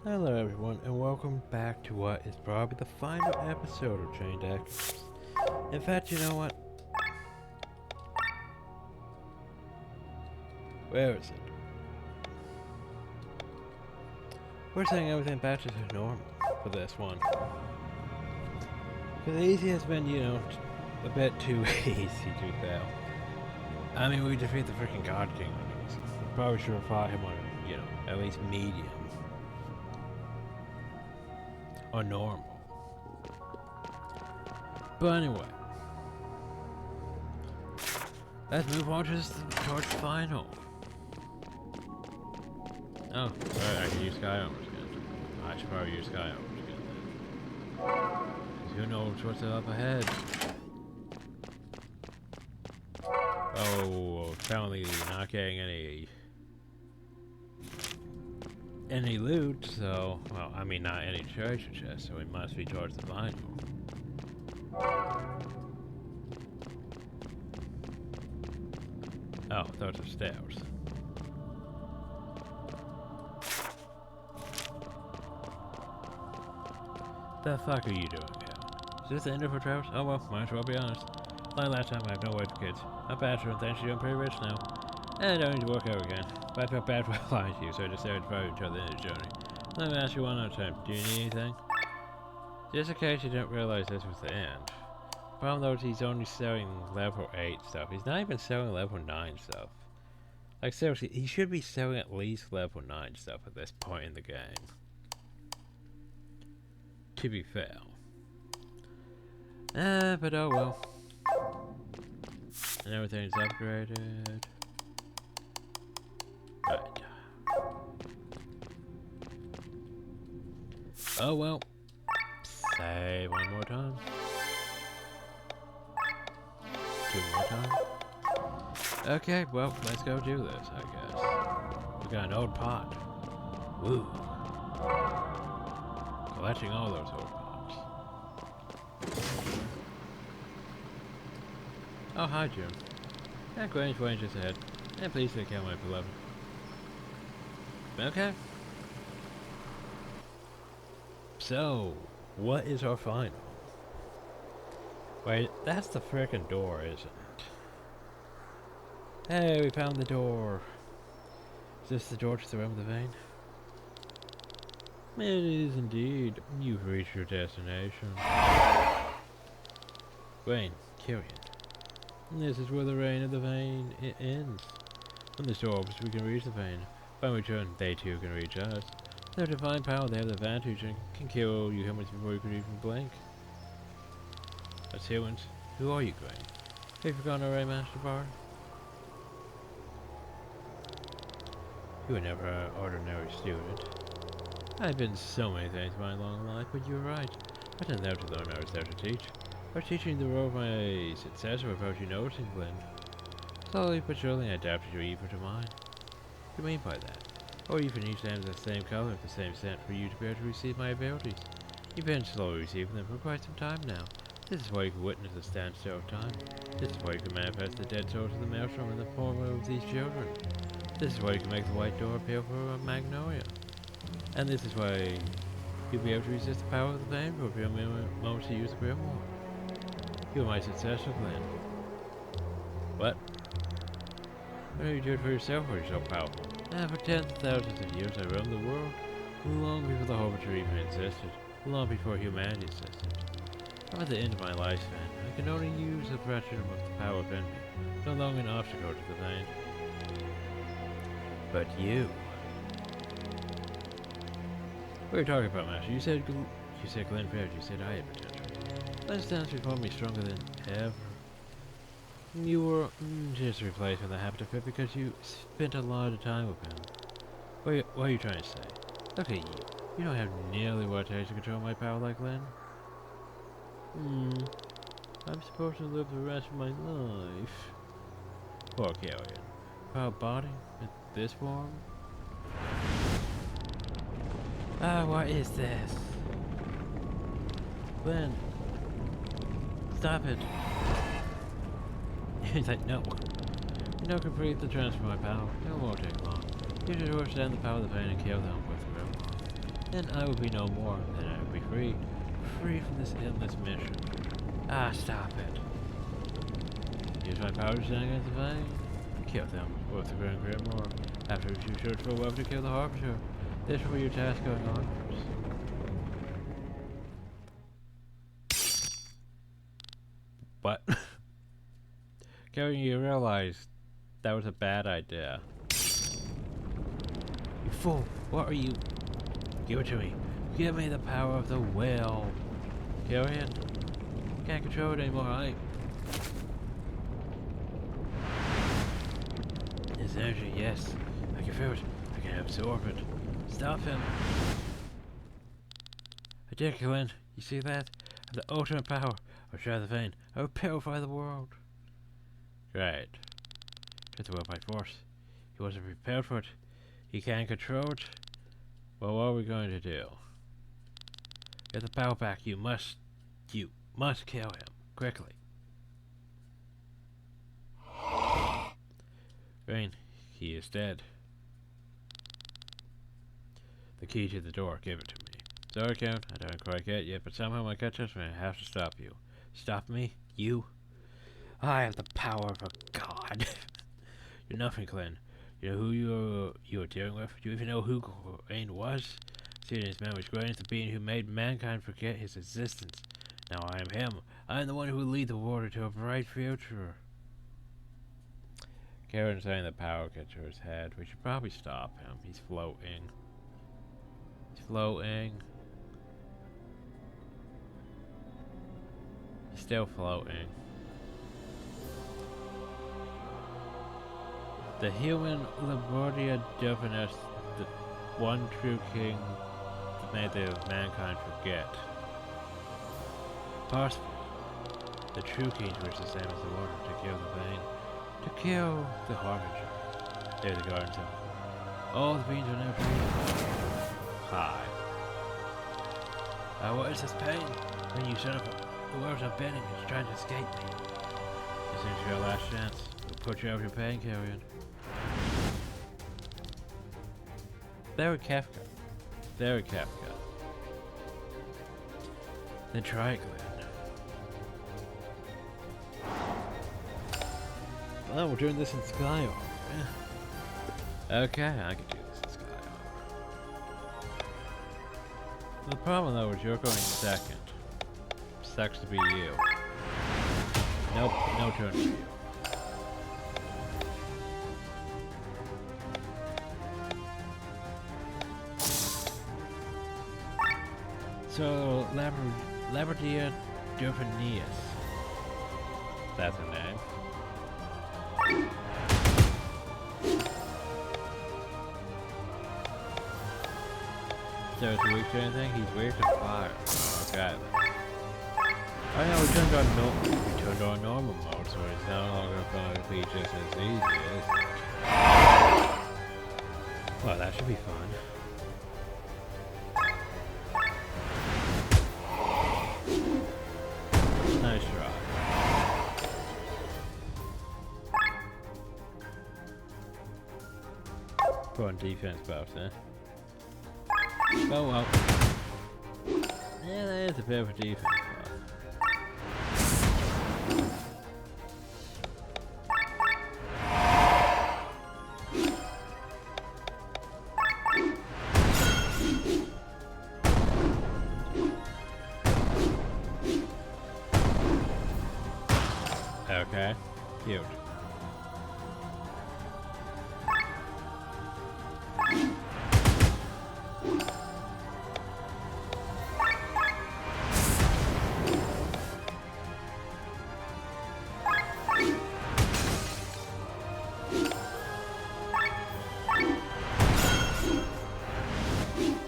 Hello everyone, and welcome back to what is probably the final episode of Chained Actors. In fact, you know what? Where is it? We're setting everything back to normal for this one. Because the easy has been, a bit too easy to fail. I mean, we defeat the freaking God King on these. Probably should have fought him on, at least medium. Or normal. But anyway, let's move on towards final. Oh, sorry, I can use Sky Armor skin. I should probably use Sky Armor skin then. 'Cause who knows what's up ahead? Oh, apparently not getting any loot, so, well, I mean not any treasure chest, so we must be towards the final. Oh, those are stairs. The fuck are you doing here? Is this the end of our travels? Oh well, might as well be honest. Like last time, I have no wife or kids. I'm a bachelor and thanks to you, I'm pretty rich now. And I don't need to work out again. But I felt bad for lying to you, so I decided to follow you until the end of the journey. Let me ask you one more time. Do you need anything? Just in case you didn't realize this was the end. Problem though is he's only selling level 8 stuff. He's not even selling level 9 stuff. Like seriously, he should be selling at least level 9 stuff at this point in the game. To be fair. But oh well. And everything's upgraded. Right. Oh well. Save one more time. 2 more times. Okay, well, let's go do this, I guess. We got an old pot. Woo. Collecting all those old pots. Oh, hi, Jim. And Grange Range just ahead. And please take care of my beloved. Okay. So, what is our final? Wait, that's the frickin' door, isn't it? Hey, we found the door. Is this the door to the realm of the vein? It is indeed. You've reached your destination. Rain, Kyrian. This is where the reign of the vein ends. When this door opens, we can reach the vein. When we return, they too can reach us. Their divine power, they have the advantage and can kill you humans before you can even blink. As humans, who are you, Grain? Have you forgotten already, Master Bard? You were never an ordinary student. I've been so many things in my long life, but you're right. I didn't have to learn, I was there to teach. I was teaching the role of my successor without you noticing, Glenn. Slowly but surely I adapted your ether to mine. What do you mean by that? Or even each land is the same color, the same scent for you to be able to receive my abilities. You've been slowly receiving them for quite some time now. This is why you can witness the standstill of time. This is why you can manifest the dead souls of the maelstrom in the form of these children. This is why you can make the white door appear for a magnolia. And this is why you'll be able to resist the power of the vein for a few moments to use the grimoire. You're my successor, Glenn. What? Why don't you do it for yourself when you're so powerful? For tens of thousands of years I roamed the world, long before the Harbinger even existed, long before humanity existed. I'm at the end of my lifespan. I can only use a fraction of the power within me, no longer an obstacle to the vein. But you... What are you talking about, Master? You said Glenn Faird, you said I had potential. Glenn stands before me stronger than ever. You were just a replacement that happened to fit because you spent a lot of time with him. What are you trying to say? Look at you. You don't have nearly what it takes to control my power like Glenn. I'm supposed to live the rest of my life. Poor Kyrian. Proud body? In this form? What is this? Glenn. Stop it. He's like, no. You know, complete the transfer of my power. It won't take long. You should understand the power of the vein and kill them with the grimoire. Then I will be no more. Then I will be free. Free from this endless mission. Ah, stop it. Use my power to stand against the flame. Kill them, both the Grand Grimoire. After you search for a weapon to kill the Harbinger. This will be your task going onwards. What? Kevin, you realize that was a bad idea. You fool! What are you? Give it to me. Give me the power of the will. Carrion? Can't control it anymore, His energy, yes. I can feel it. I can absorb it. Stop him. I dare kill in. You see that? I have the ultimate power. I'll try the vein. I will purify the world. Right. Get the will by force. He wasn't prepared for it. He can't control it. Well, what are we going to do? Get the power back. You must kill him. Quickly. Rain, he is dead. The key to the door. Give it to me. Sorry, Count. I don't quite get it yet, but somehow my catch us and I have to stop you. Stop me? You? I have the power of a god. You're nothing, Clint. You know who you are dealing with? Do you even know who Rain was? Seeing his memories, Grain is the being who made mankind forget his existence. Now I am him. I am the one who will lead the world into a bright future. Karen's saying the power gets to his head. We should probably stop him. He's floating. He's floating. He's still floating. The human Labordia Divinus, the one true king that made the mankind forget. Possibly, the true king to which the same as the order to kill the vein, to kill the Harbinger. There the gardens of all the beings are now free. Hi. What is this pain? When you son of a whoever's not bending is trying to escape me. This is your last chance. We'll put you out of your pain, Carrion. Very Kafka. Very Kafka. Then try it, Glenn. Oh, we're doing this in Sky Armor. Yeah. Okay, I can do this in Sky Armor. The problem though is you're going second. Sucks to be you. Nope, no turn for you. So, Labordia Divinus. That's a name. So is he weak to anything? He's weak to fire. Okay. I know we turned on normal mode, so it's no longer going to be just as easy, is it? Well, that should be fun. Nice try. Go on defense buffs, eh? Oh well. Yeah, that is a bit of a defense buff. Okay, cute.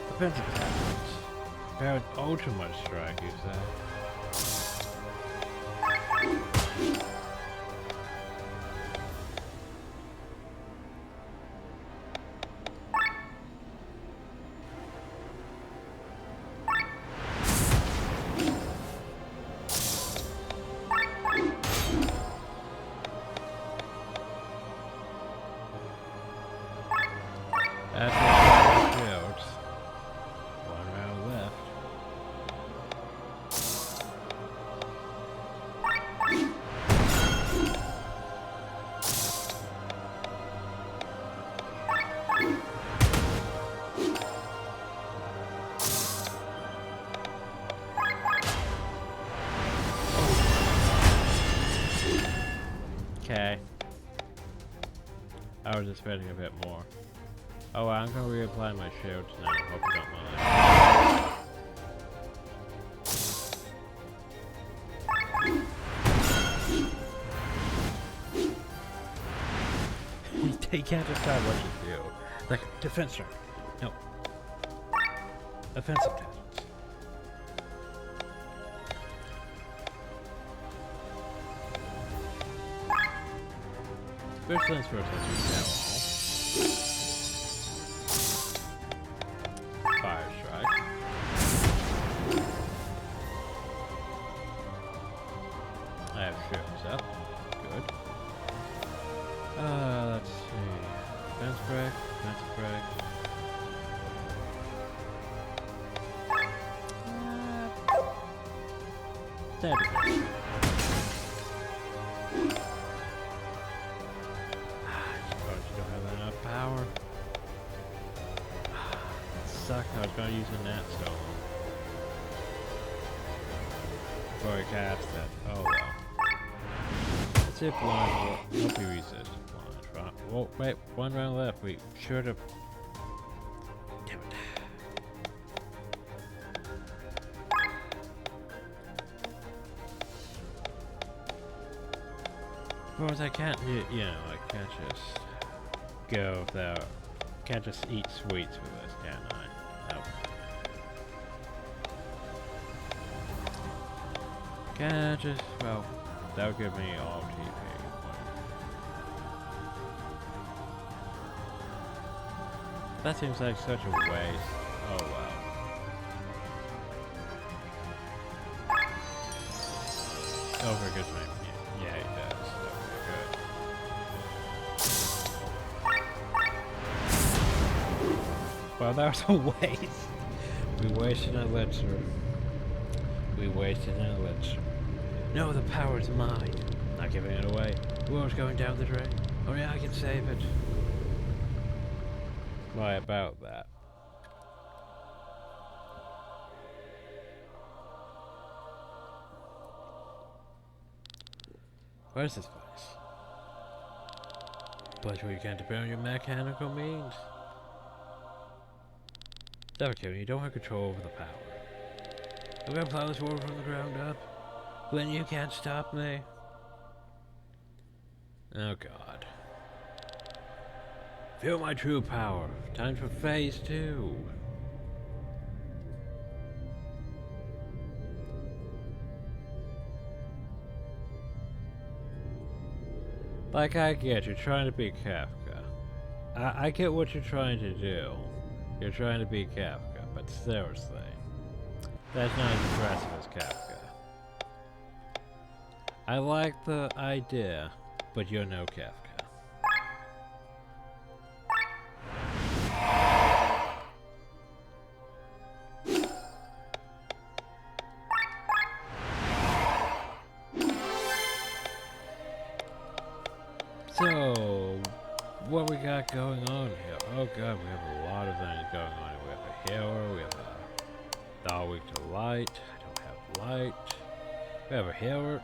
Defensive tactics. Parrot ultimate strike, you say? That's what I built. Okay. I was expecting a bit more. Oh, I'm gonna reapply my shields now. Hope you don't mind. You can't decide what to do. Like, defense strike. No. Offensive tactics. First things first, let's use Alot. Fire strike. I have shields up. Good. Let's see. Defense break, defensive break. Standard break. Power. That sucked. I was going to use a Nat Stone before I cast it. Oh well. Let's see if blind will help you resist blind. Right? Whoa, wait, one round left. We should have. Damn it. Of course, I can't. You know, I can't just go without. Can't just eat sweets with this, can I? Nope. Can't just. Well, that'll give me all TP. That seems like such a waste. Oh well. Overgood's my. Yeah, it does. Well, that was a waste. We wasted an elixir. We wasted an elixir. No, the power's mine. Not giving it away. The world's going down the drain. Oh yeah, I can save it. Why about that? Where's this place? Place where you can't depend on your mechanical means. Okay, you don't have control over the power. I'm gonna plow this world from the ground up. When you can't stop me. Oh god. Feel my true power. Time for phase 2. Like, I get you're trying to be Kafka. I get what you're trying to do. You're trying to be Kafka, but seriously, that's not as impressive as Kafka. I like the idea, but you're no Kafka. So, what we got going on here? Oh god, we have a lot of things going on here. We have a healer, we have a dog weak to light. I don't have light. We have a healer.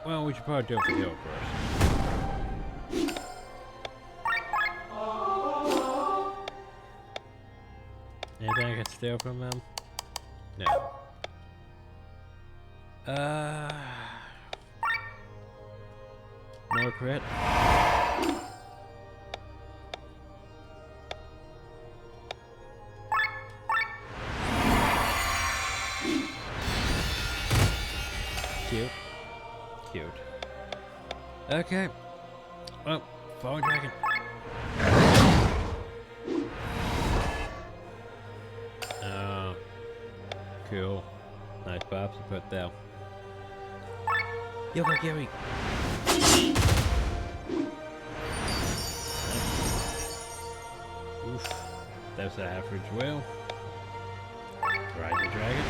Well, we should probably deal with the healer first. Anything I can steal from them? No. More crit. Cute. Cute. Okay. Well, falling dragon. Cool. Nice pops to put there. Yo, Gary. Oof. That's an average whale. Ride the dragon.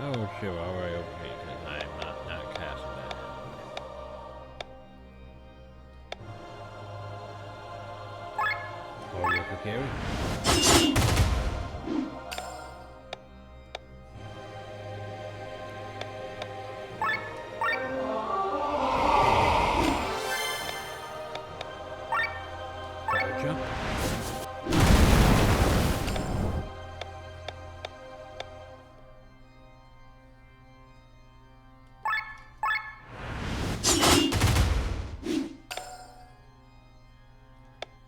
Oh shit, I already overheated. I am not casting that. Oh, you for carry? jump.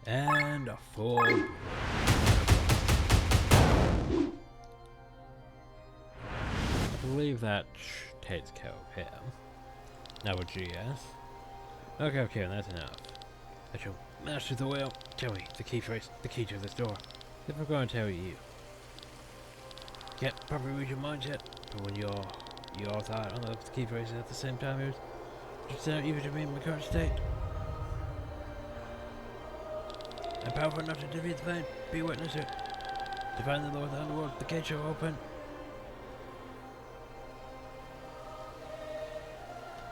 And a full. I believe that takes care of him. Now a GS. Okay, that's enough. I shall master the wheel. Tell me, the key to this door. If we're going to tell you. Can't properly read your mindset, but when you all thought on the key phrases at the same time, it was just not even to me in my current state. I'm powerful enough to defeat the Vine. Be a witness to it. To find the Lord of the Underworld, the gate shall open.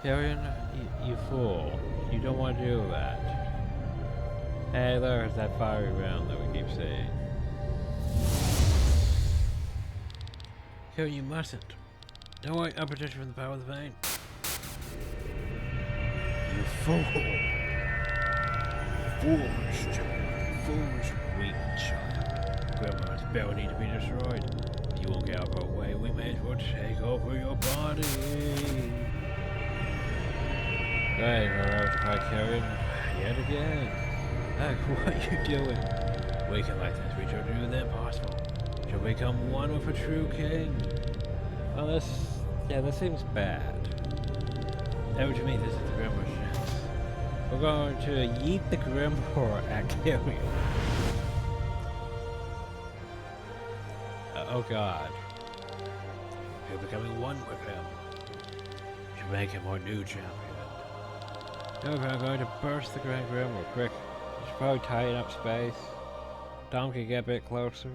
Carrion, you fool. You don't want to do that. Hey, there's that fiery round that we keep saying. Carrion, you mustn't. Don't worry, I'll protect you from the power of the Vine. You fool. Foolish child. Foolish, weak child. Grandma's belly need to be destroyed. You won't get out of our way. We may as well take over your body. Right, we're out to fight Carrion yet again. What are you doing? Waking like this, we shall do the impossible. Shall become one with a true king. Well, that seems bad. That what you mean, this is the Grandma's chance. We're going to yeet the Grimoire at Carrion. Oh god. We're becoming one with him. Should make him our new champion. Okay, I'm going to burst the Grand Grimoire quick. You should probably tighten up space. Dom can get a bit closer.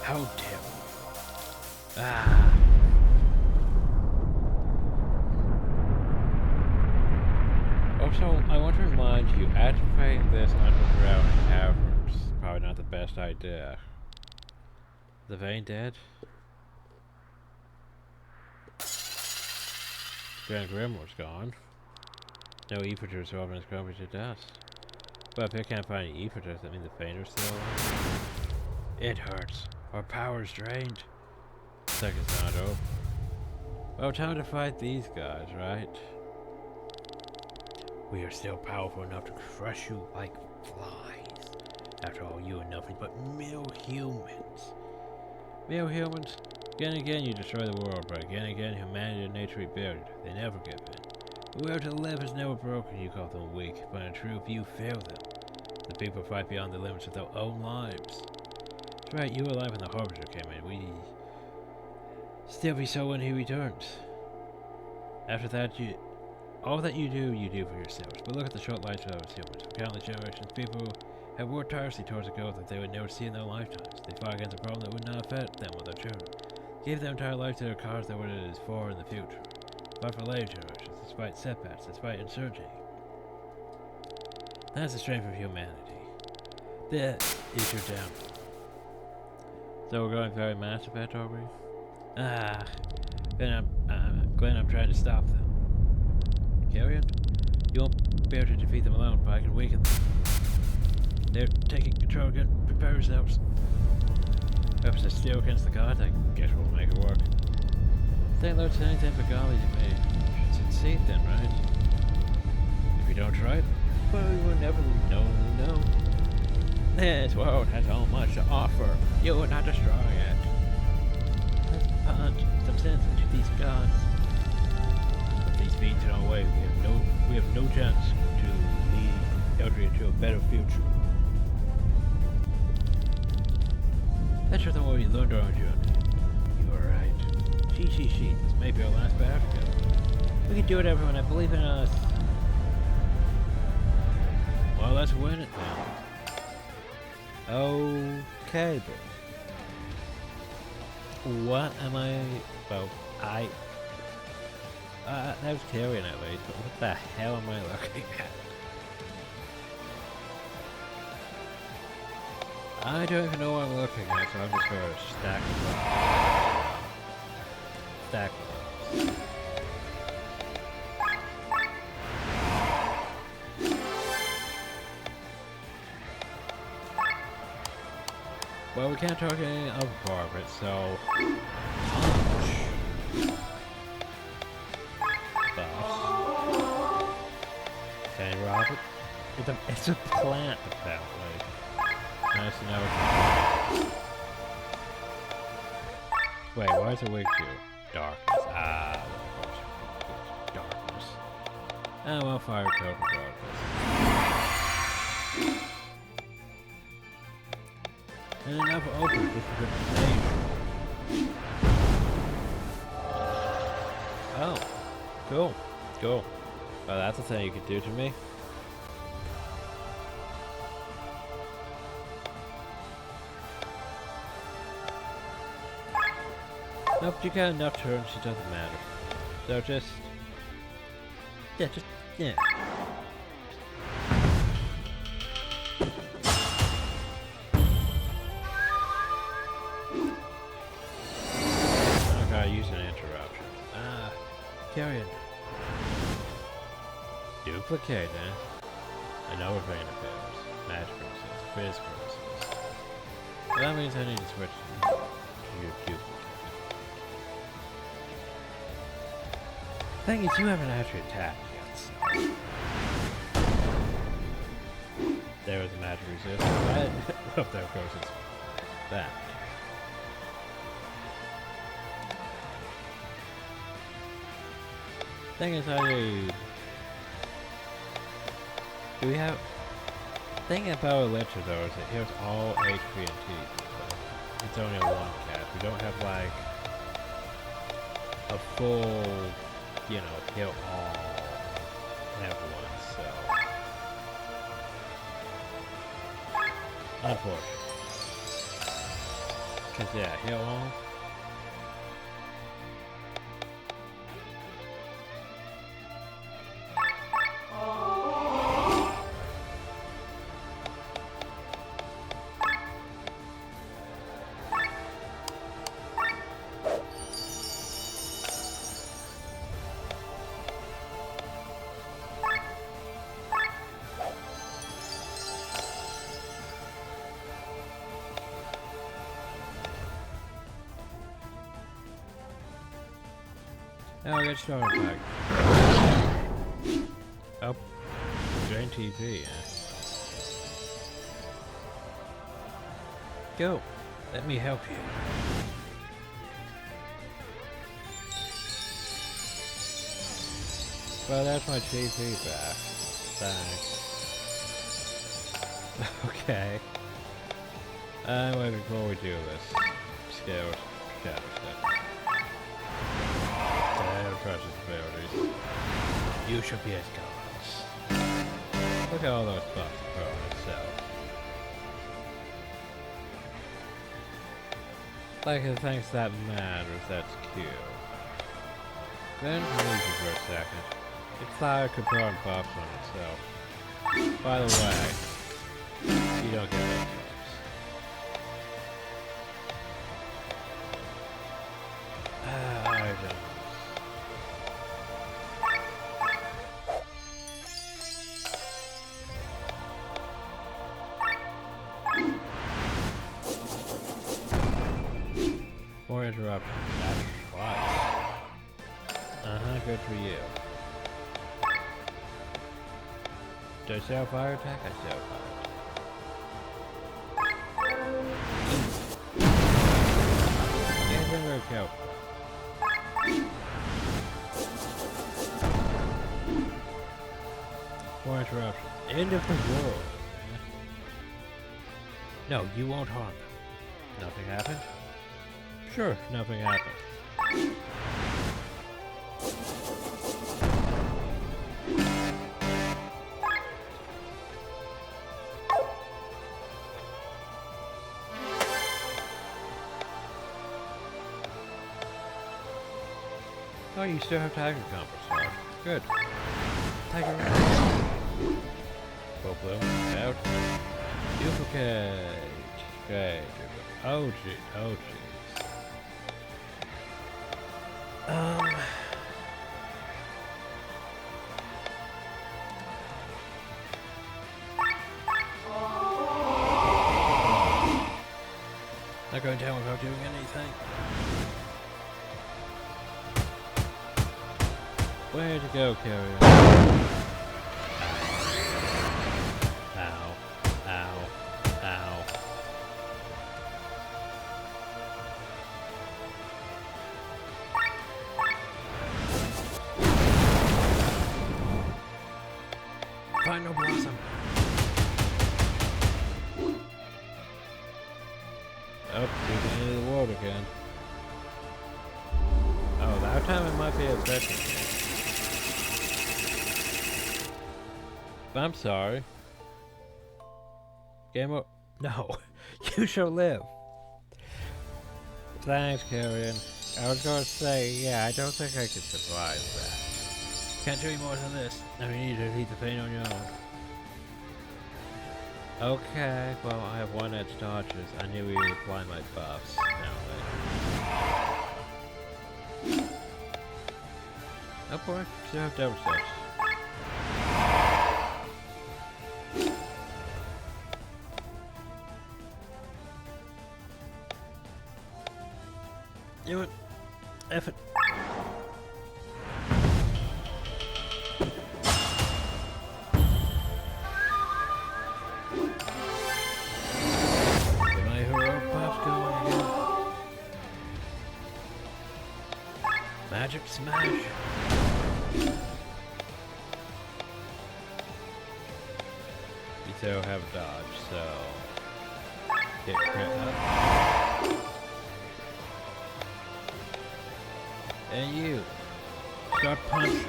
How dare you? Ah. Also, I want to remind you, activating this underground cavern is probably not the best idea. The Vane dead? Grand Grimoire's gone. No Eaters are open scrubbing to dust. But if I can't find any Eaters, that means the Vane's still alive. It hurts. Our power's drained. Second's not over. Well, time to fight these guys, right? We are still powerful enough to crush you like flies. After all, you are nothing but mere humans. Mere humans? Again and again you destroy the world, but again and again humanity and nature rebuild. They never give in. The will to live is never broken. You call them weak, but in truth you fail them. The people fight beyond the limits of their own lives. That's right, you were alive when the Harbinger came in. We still be so when he returns. After that, all that you do for yourselves. But look at the short lives of us humans. For countless generations, people have worked tirelessly towards a goal that they would never see in their lifetimes. They fought against a problem that would not affect them or their children. Gave their entire life to their cause that what it is for in the future. But for later generations, despite setbacks, despite uncertainty. That's the strength of humanity. That is your downfall. So we're going very Mass Effect, are we? Then I'm trying to stop them. Carrion? You won't be able to defeat them alone, but I can weaken them. They're taking control again. Prepare yourselves. Weapons are still against the gods. I guess we'll make it work. Saying low to anything for golly to me. Should succeed then, right? If we don't try, well, we will never know. This world has so much to offer. You will not destroy it. Let's punch some sense into these gods. With these beings in our way, we have no chance to lead Eldria to a better future. That's just what we learned on our journey. You are right. She. This may be our last battle together. We can do it, everyone. I believe in us. Well, let's win it then. Okay, but what am I? Well, that was Carrion at least, but what the hell am I looking at? I don't even know what I'm looking at, so I'm just going to stack them. Stack them. Well, we can't talk any other part of it, so... Punch. Boss. Can you rob it? It's a plant, apparently. Nice to know it's... Wait, why is it weak to? Darkness. Ah, of course. Darkness. Oh, well, fire token darkness. And enough open just for good name. Oh, cool. Cool. Well, that's a thing you could do to me. Nope, you got enough turns, it doesn't matter. So just... Yeah, just... Yeah. Okay, use an interruption. Ah, carry on. Duplicate, eh? Another vein appears. Magic resist, physical resist. Well, that means I need to switch to your duplicate. Thing is, you haven't actually attacked yet, so... There was a magic resist. Oh, there goes its that. Thing is, do we have... Thing about Electra, though, is it heals all HP and T. So it's only a one cast. We don't have, like... a full... you know, heal all everyone, so... Unfortunate. Cause yeah, heal all. Now I get started back. Oh, jrpg, eh? Go, let me help you. Well, that's my GP back. Thanks. Okay. Wait, before we do this, scale shadow step. Precious abilities. You should be as gods. Look at all those buffs pro on itself. Like the things that matters, that's cute. Then leave you for a second. It's like a pro buffs on itself. By the way, you don't get those buffs. I don't. More interruptions. That's twice. Good for you. Do I say fire attack? I say fire attack. Yeah, very careful. More interruptions. End of the world. No, you won't harm them. Nothing happened? Sure, nothing happened. Oh, you still have Tiger Compass, huh? Good. Tiger Full bloom, out. Duplicate. Okay, duplicate. Oh, gee. Oh, jeez. Not going down without doing anything. Where to go, carrier? Ow. Ow. Ow. Final blossom. Oh, deep into the water again. Oh, that time it might be a second. I'm sorry. Game over. No, you shall live. Thanks, Carrion. I was going to say, yeah, I don't think I could survive that. Can't do any more than this. Now you need to defeat the pain on your own. Okay, well, I have one edge dodges. I knew we would apply my buffs, apparently. Oh boy, still have double steps. Do it. F it. My hero buffs going again. Magic smash. We still have dodge, so get crit up. And you start punching.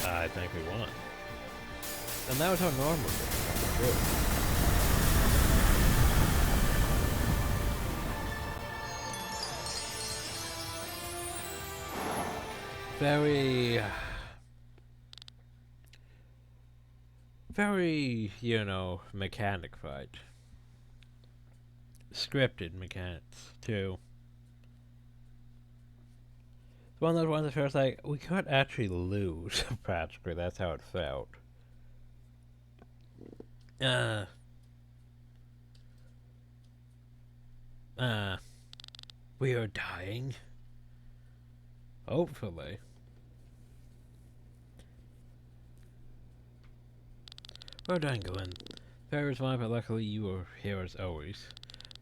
I think we won. And that was how normal it was. Very, you know, mechanic fight. Scripted mechanics, too. It's one of those ones that feels like we could actually lose, practically. That's how it felt. We are dying. Hopefully. Well done, Glenn. Fair was fine, but luckily you were here as always.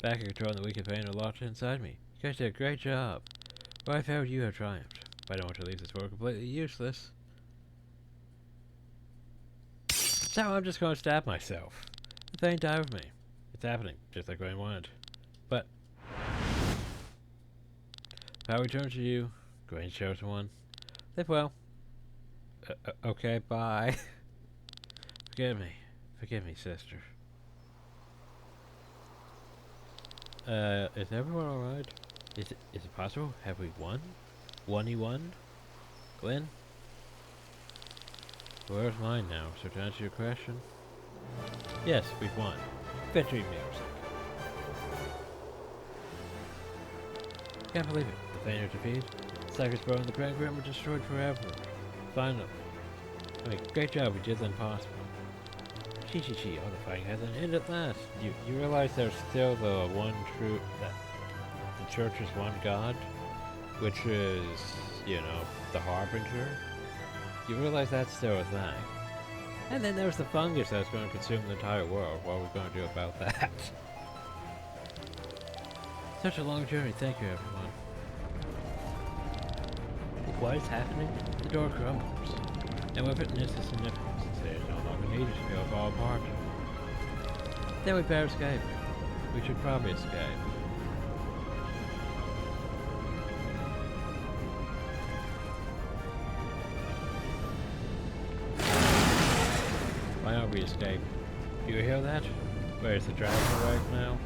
Back in control and the weak pain are locked inside me. You guys did a great job. Well, I failed, you have triumphed. But I don't want to leave this world completely useless. So I'm just going to stab myself. The thing died with me. It's happening, just like I wanted. But I'll return to you. Great chosen one. Live well. Okay, bye. Forgive me. Forgive me, sister. Is everyone alright? Is it possible? Have we won? 1-1? Glenn? Where's mine now? So to answer your question, yes, we've won. Victory music. Can't believe it. The Feigner defeated. Cycles burned, the Grand Grim were destroyed forever. Finally. I mean, great job, we did the impossible. All the fighting has an end at last. You realize there's still the one true, that the church's one god, which is, you know, the Harbinger. You realize that's still a thing. And then there's the fungus that's going to consume the entire world. What are we going to do about that? Such a long journey, thank you everyone. What is happening? The door crumbles. And with it, this is significance. It's no longer needed to go fall apart. Then we better escape. We should probably escape. Why don't we escape? Do you hear that? Where's the dragon awake now?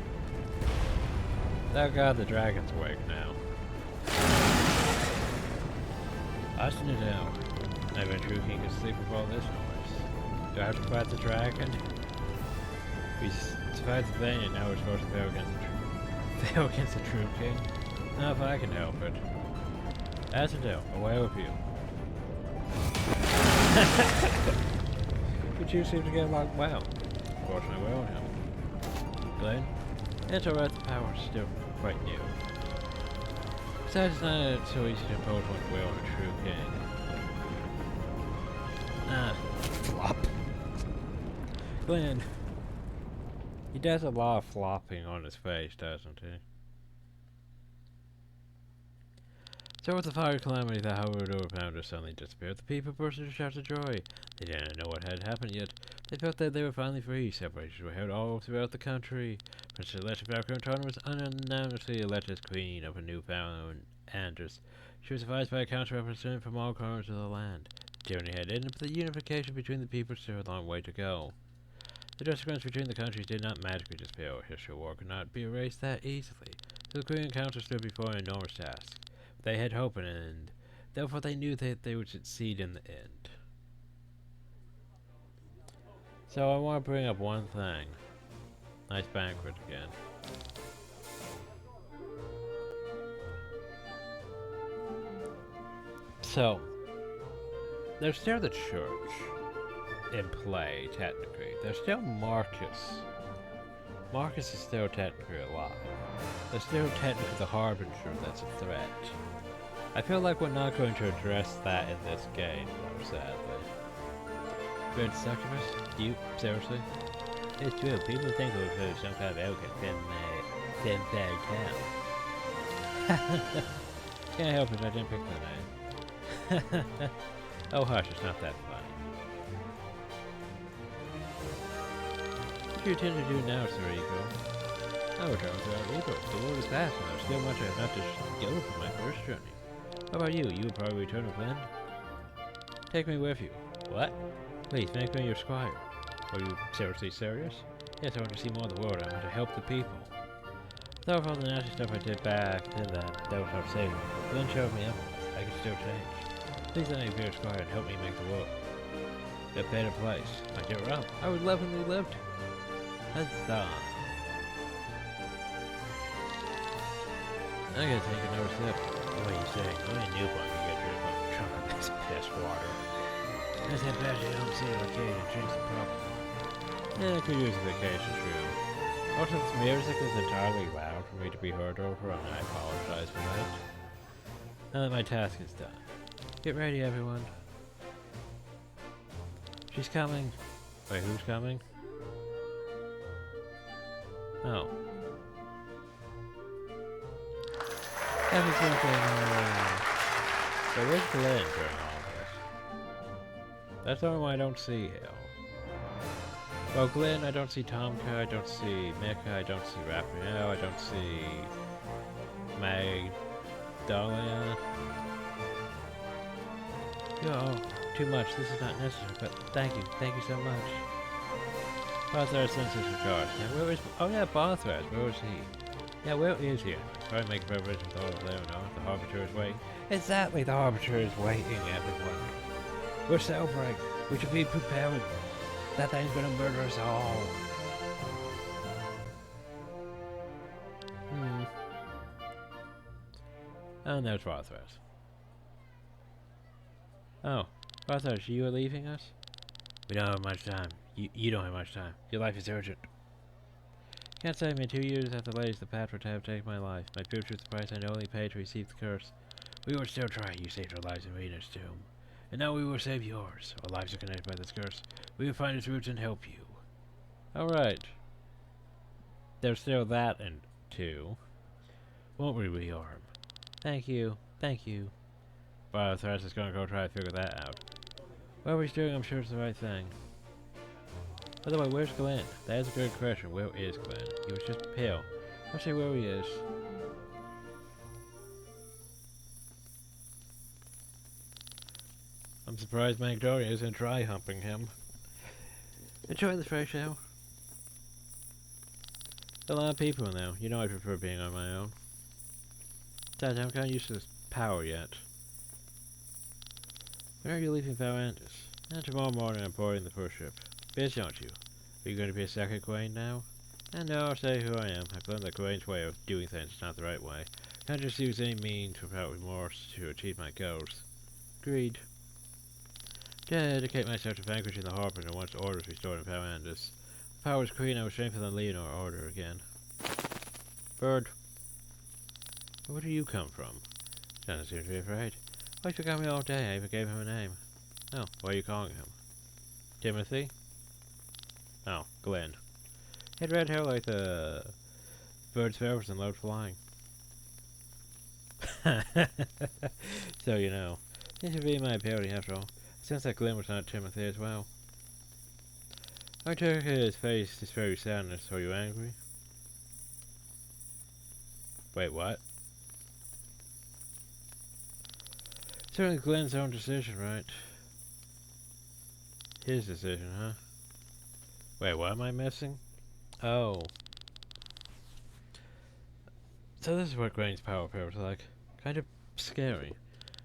Oh god, the dragon's awake now. Austin it out. I've been true king asleep with all this noise. Do I have to fight the dragon? We survived the thing and now we're supposed to fail against the true king? Not if I can help it. As it do, away with you. You two seem to get along well. Fortunately well now. Glenn. It's alright, the power's still quite new. Besides, it's not so easy to impose one's will on a true king. Ah, flop. Glenn. He does a lot of flopping on his face, doesn't he? So with the fire calamity that hovered over Pounder suddenly disappeared, the people burst into shouts of joy. They didn't know what had happened yet. They felt that they were finally free. Celebrations were held all throughout the country. Princess Electra Valkyrie was unanimously elected as queen of a newfound Andrus. She was advised by a council representative from all corners of the land. The tyranny had ended, but the unification between the people still a long way to go. The disagreements between the countries did not magically disappear, or history war could not be erased that easily. So the Queen and Council stood before an enormous task. They had hope in it, and therefore they knew that they would succeed in the end. So I want to bring up one thing. Nice banquet again. So, there's still the church in play, technically. There's still Marcus. Marcus is still technically alive. There's still technically the Harbinger that's a threat. I feel like we're not going to address that in this game, though, sadly. Red succubus? You? Seriously? It's true, people think it was some kind of arrogant femme fatale. Can't help it, I didn't pick the name. Oh hush, it's not that funny. What do you intend to do now, Sir Eagle? I will travel throughout Eagle. The world is vast, and there's still much I have not discovered from my first journey. How about you? You will probably return with Glenn? Take me with you. What? Please, make me your squire. Are you seriously serious? Yes, I want to see more of the world. I want to help the people. Though of all the nasty stuff I did back then, that was not saving me. But Glenn showed me evidence. I can still change. Please let me be your squire and help me make the world a better place. I get around. I would lovingly live to. Huzzah. I gotta take another sip. What are you saying? Only a newborn can get rid of a chunk of this piss water. That's that bad you don't see it okay to change the problem. Yeah, I could use a vacation, true. Also, this music is entirely loud for me to be heard over, and I apologize for that. Now that my task is done. Get ready, everyone. She's coming. Wait, who's coming? Oh. Happy birthday! So where's Glenn during all this? That's the only one I don't see here. Well, Glenn, I don't see Tomka, I don't see Mika, I don't see Raphael, I don't see Magdalia. Oh, too much. This is not necessary, but thank you so much. Barthras sends his regards. Now, where is... Oh yeah, Barthras, where is he? Yeah, where is he? Try to make preparations with all of them, no? The Harbinger is waiting. Exactly, the Harbinger is waiting, everyone. We're celebrating. We should be prepared. That thing's gonna murder us all. And there's Barthras. Oh, Barthras, you are leaving us? We don't have much time. You don't have much time. Your life is urgent. Can't save me. 2 years after the latest, the path would have taken my life. My future is the price I only paid to receive the curse. We will still try. You saved our lives in Rena's tomb. And now we will save yours. Our lives are connected by this curse. We will find its roots and help you. Alright. There's still that and 2. Won't we rearm? Thank you. Thank you. Barthras is gonna go try to figure that out. Whatever he's doing, I'm sure it's the right thing. By the way, where's Glenn? That is a good question. Where is Glenn? He was just pale. I'll see where he is. I'm surprised Magnolia isn't dry humping him. Enjoy the fresh air. A lot of people now. You know I prefer being on my own. Besides, I haven't gotten used to this power yet. When are you leaving Valandis? Tomorrow morning I'm boarding the first ship. Busy, aren't you? Are you going to be a second Queen now? And no, I'll say who I am. I've learned that Queen's way of doing things is not the right way. Can't just use any means without remorse to achieve my goals. Agreed. Dedicate myself to vanquishing the Harbinger once order is restored in Valandis. Powers Queen, I was strength than Leonor order again. Bird. Where do you come from? Doesn't seem to be afraid. Oh, he forgot me all day. I even gave him a name. Oh, what are you calling him? Timothy? Oh, Glenn. He had red hair like the bird's feathers and loved flying. So you know. Seems to be my ability after all. Since that Glenn was not Timothy as well. I took his face, his very sadness. Are you angry? Wait, what? Certainly Glenn's own decision, right? His decision, huh? Wait, what am I missing? Oh. So this is what Grain's power was like. Kind of scary.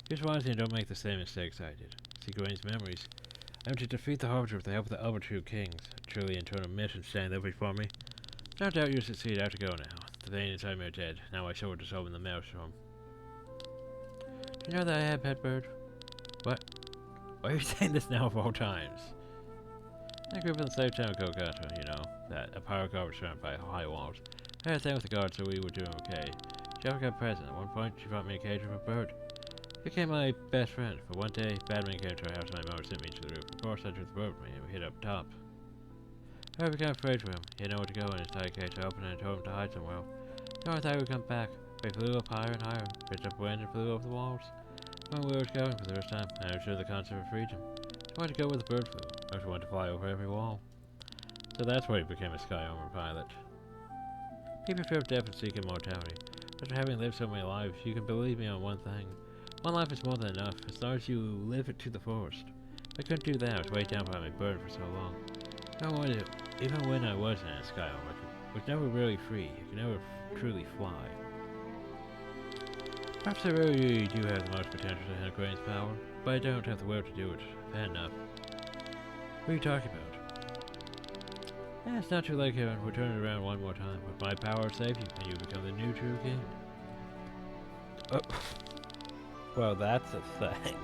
Here's why I don't make the same mistakes I did. See Grain's memories. I am to defeat the Harbinger with the help of the other two kings. A truly internal mission standing there before me. No doubt you succeed. I have to go now. The vein inside me are dead. Now my sword is over in the maelstrom. Do you know that I have pet bird? What? Why are you saying this now of all times? I grew up in the safe town of Kolkata, you know, that a power guard was surrounded by high walls. I had a thing with the guard, so we were doing okay. She never got present. At one point, she brought me a cage of a bird. He became my best friend, but one day, Badman came to our house and my mother sent me to the roof. Of course, I took the bird with me and we hid up top. I became afraid for him. He had nowhere to go in his tight cage. I opened it and told him to hide somewhere. No one thought he would come back. We flew up higher and higher, picked up wind and flew over the walls. When we were going for the first time, I understood the concept of freedom. I wanted to go where the bird flew. I just wanted to fly over every wall. So that's why he became a sky armor pilot. People fear death and seek immortality. After having lived so many lives, you can believe me on one thing. One life is more than enough, as long as you live it to the fullest. I couldn't do that. I was weighed down by my burden for so long. I wanted it. Even when I was in a sky armor, I was never really free. I could never truly fly. Perhaps I really do have the most potential to handle Grain's power, but I don't have the will to do it. I've had enough. What are you talking about? Eh, it's not too late, Kevin. We'll turn it around one more time. With my power, I'll save you, and you become the new true king. Oh. Well, that's a thing.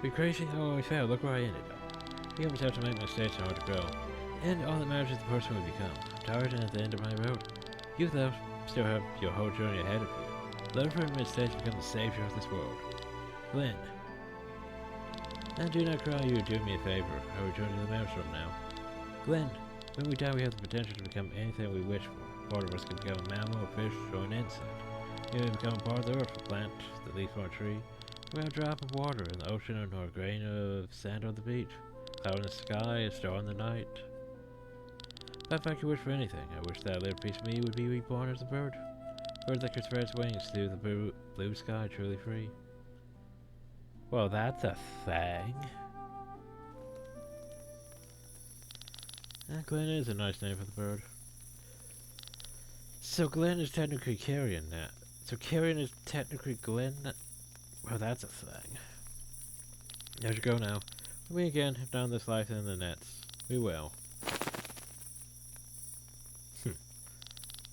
Be crazy? I always fail. Look where I ended up. You always have to make mistakes in order to grow. And all that matters is the person we become. I'm tired and at the end of my road. You, though, still have your whole journey ahead of you. Learn from your mistakes and become the savior of this world. Glenn. And do not cry, you do me a favor. I return to the maelstrom now. Glenn, when we die we have the potential to become anything we wish for. Part of us can become a mammal, a fish, or an insect. You can become part of the earth, a plant, the leaf on a tree, or a drop of water in the ocean, or a grain of sand on the beach, a cloud in the sky, a star in the night. If I could wish for anything, I wish that a little piece of me would be reborn as a bird. A bird that could spread its wings through the blue sky, truly free. Well, that's a thing. Glenn is a nice name for the bird. So Glenn is technically Carrion now. So Carrion is technically Glenn? Well, that's a thing. There you go now. We again have done this life in the nets. We will.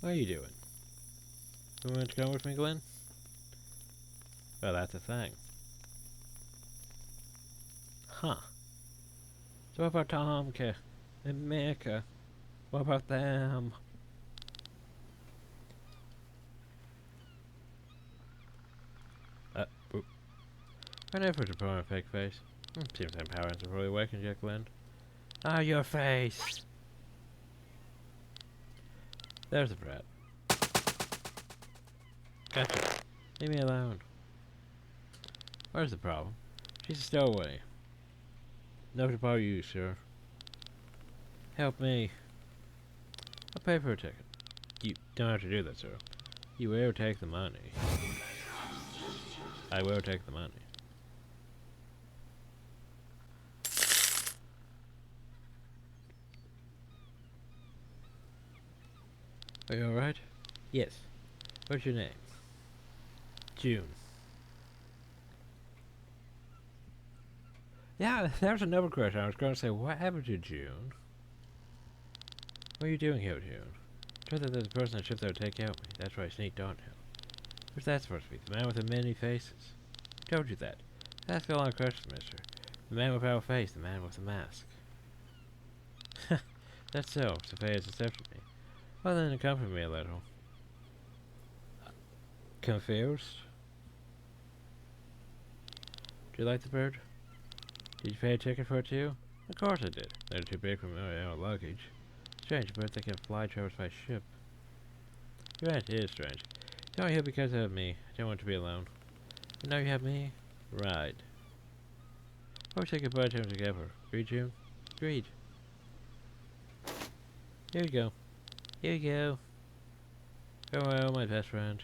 What are you doing? You want to come with me, Glenn? Well, that's a thing. Huh. So what about Tomka and Mika? What about them? Oop. I never to put on a fake face. Seems that power hasn't really awakened yet, Glenn. Ah, your face! There's a brat. Gotcha. Leave me alone. Where's the problem? She's a stowaway. No to borrow you, sir. Help me. I'll pay for a ticket. You don't have to do that, sir. You will take the money. I will take the money. Are you alright? Yes. What's your name? June. Yeah, that was another question. I was going to say, what happened to June? What are you doing here, June? I told that there's a person that ships there to take out me. That's why I sneaked on him. Who's that supposed to be? The man with the many faces? I told you that. Ask a lot of questions, mister. The man without a face, the man with the mask. That's so. Sophia has accepted me. Well then, accompany me a little. Confused? Do you like the bird? Did you pay a ticket for it too? Of course I did. They're too big for my own luggage. Strange, a bird that can fly travels by ship. You're right, it is strange. You're here because of me. I don't want to be alone. But now you have me? Right. We'll say goodbye to him together. Agreed, June? Agreed. Here you go. Here you go. Farewell, my best friend.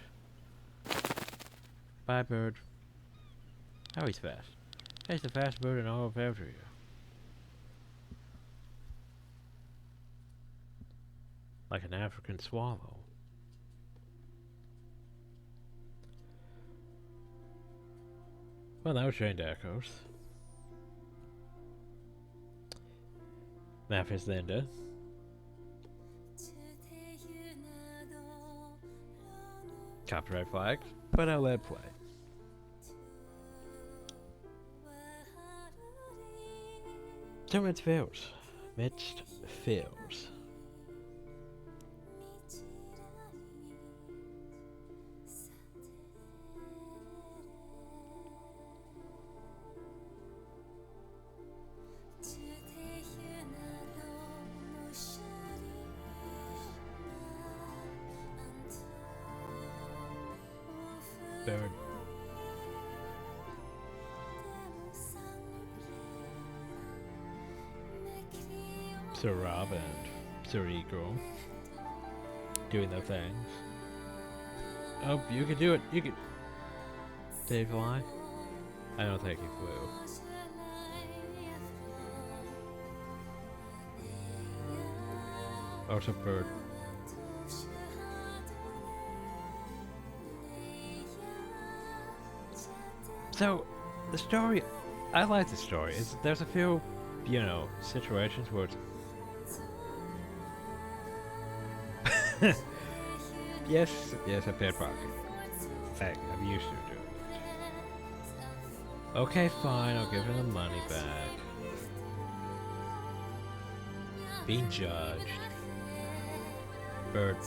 Bye, bird. Oh, he's fast. He's the fastest bird in all of Belgium. Like an African swallow. Well, that was trained echoes. Matthias Linda. Copyright flag, but I'll let play. So mixed feels. Mixed feels. Bird. Sir Rob and Sir Eagle doing their things. Oh, you can do it. You can. Did he fly? I don't think he flew. Oh, it's a bird. So, the story, I like the story. There's a few, situations where it's... yes, I paid pocket. Heck, I'm used to doing it. Okay, fine, I'll give him the money back. Being judged. Bird.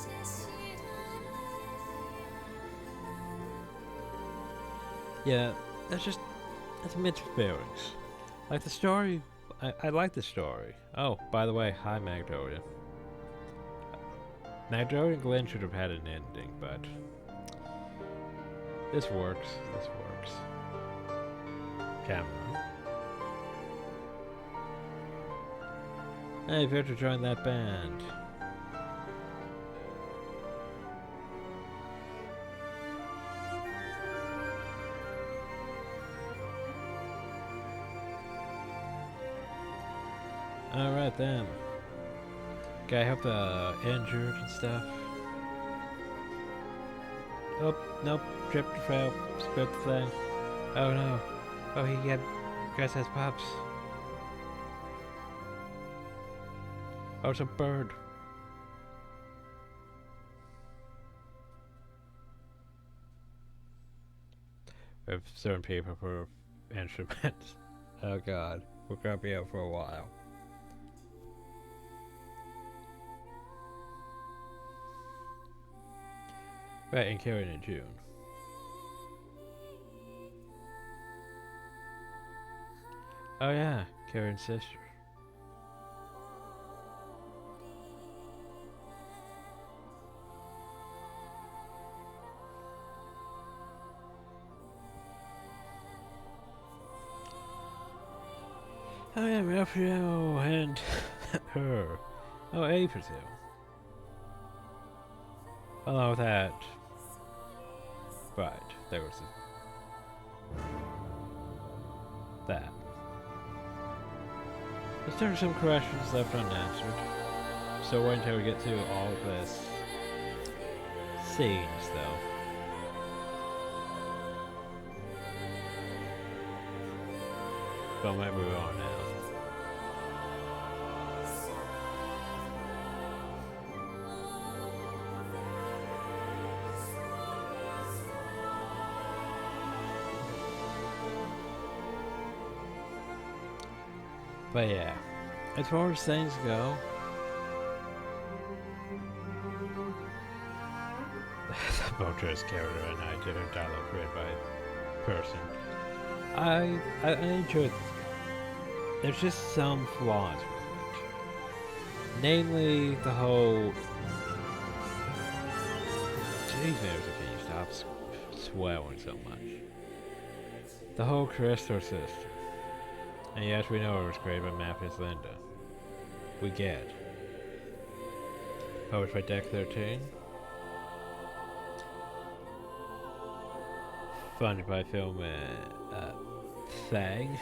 Yeah, that's mixed feelings. Like the story, I like the story. Oh, by the way, hi Magnolia. Magnolia and Glenn should have had an ending, but this works. Camera. Hey, Victor joined that band. Alright then. Gotta help the injured and stuff. Oh, nope. Tripped, fell, split the thing. Oh no. Oh, guys has pops. Oh, it's a bird. With certain people for instruments. Oh god. We're gonna be out for a while. Right, and Karen in June. Oh yeah, Karen's sister. Oh yeah, Raphael and her. Oh, April. Along with that. Right, there was that. There's still some questions left unanswered. So wait until we get to all of this scenes though. But I might move on now. But yeah, as far as things go, the Voltaire's character and I did a dialogue read by person. I enjoyed this. There's just some flaws with it. Namely, the whole... Jeez, can you stop swearing so much? The whole crystal system. And yes, we know it was created by Matthias Linda. We get. Published by Deck 13. Funded by Film Thang.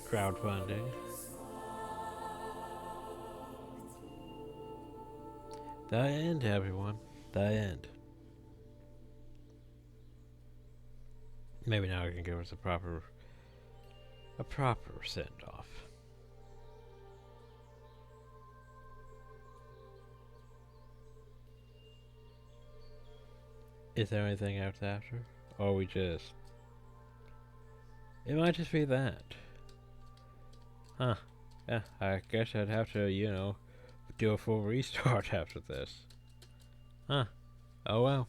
Crowdfunding. The end, everyone. The end. Maybe now I can give us a proper send-off. Is there anything else after? Or we just... It might just be that. Huh. Yeah, I guess I'd have to, you know, do a full restart after this. Huh. Oh well.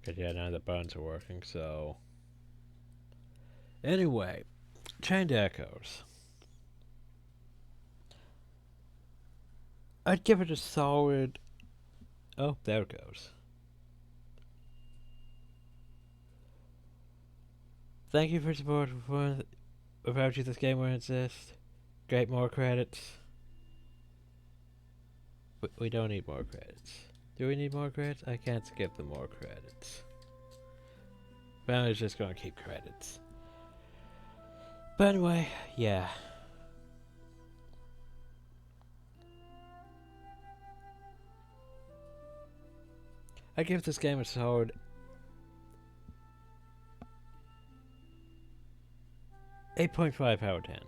Cause yeah, now the buttons are working, so... Anyway, Chained Echoes. I'd give it a solid... Oh, there it goes. Thank you for support. Without you, this game wouldn't exist. Great, more credits. We don't need more credits. Do we need more credits? I can't skip the more credits. But I'm just gonna keep credits. But anyway, yeah. I give this game a solid 8.5 out of 10.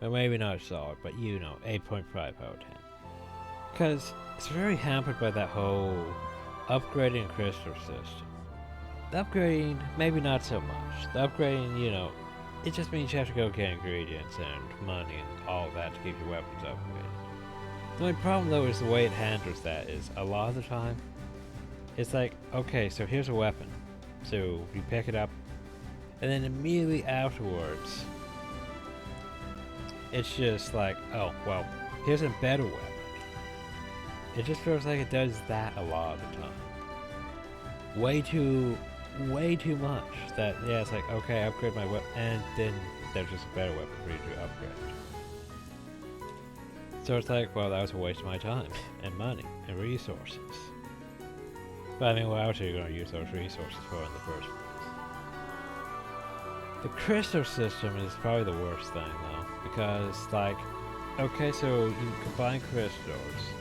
Or maybe not solid, but you know, 8.5 out of 10. Because it's very hampered by that whole upgrading crystal system. The upgrading, maybe not so much. The upgrading, you know, it just means you have to go get ingredients and money and all of that to keep your weapons upgraded. The only problem though is the way it handles that is a lot of the time, it's like, okay, so here's a weapon. So you pick it up, and then immediately afterwards, it's just like, oh, well, here's a better weapon. It just feels like it does that a lot of the time. Way too much. That, yeah, it's like, okay, upgrade my weapon, and then there's just a better weapon for you to upgrade. So it's like, well, that was a waste of my time, and money, and resources. But I mean, what else are you going to use those resources for in the first place? The crystal system is probably the worst thing, though, because, like, okay, so you combine crystals,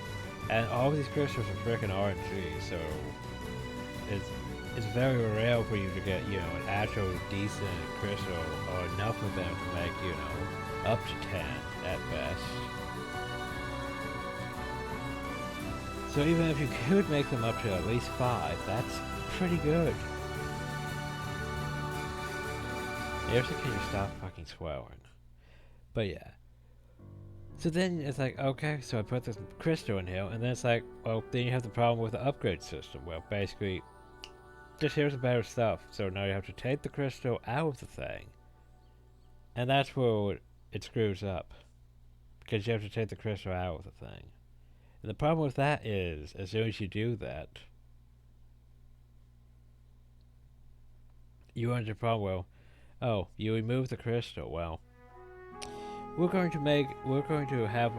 and all of these crystals are freaking RNG, so it's very rare for you to get, you know, an actual decent crystal, or enough of them to make, you know, up to 10 at best. So even if you could make them up to at least 5, that's pretty good. Seriously, can you stop fucking swearing? But yeah. So then it's like, okay, so I put this crystal in here, and then it's like, well, then you have the problem with the upgrade system. Well, basically, just here's the better stuff. So now you have to take the crystal out of the thing. And that's where it screws up. Because you have to take the crystal out of the thing. And the problem with that is, as soon as you do that, you run into the problem, well, oh, you remove the crystal, well, we're going to have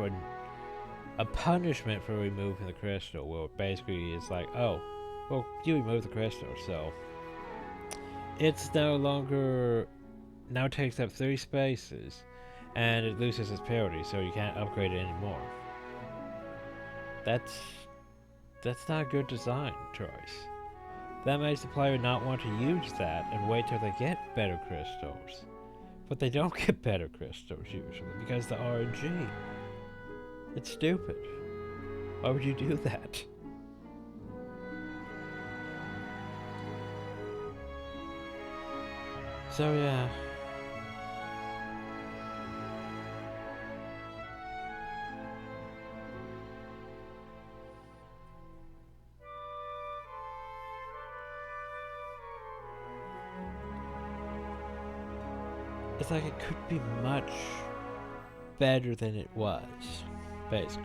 a punishment for removing the crystal. Well, basically it's like, oh, well, you remove the crystal, so it's now takes up 3 spaces, and it loses its parity, so you can't upgrade it anymore. That's not a good design choice. That makes the player not want to use that and wait till they get better crystals. But they don't get better crystals usually because the RNG. It's stupid. Why would you do that? So yeah. it's like it could be much better than it was, basically.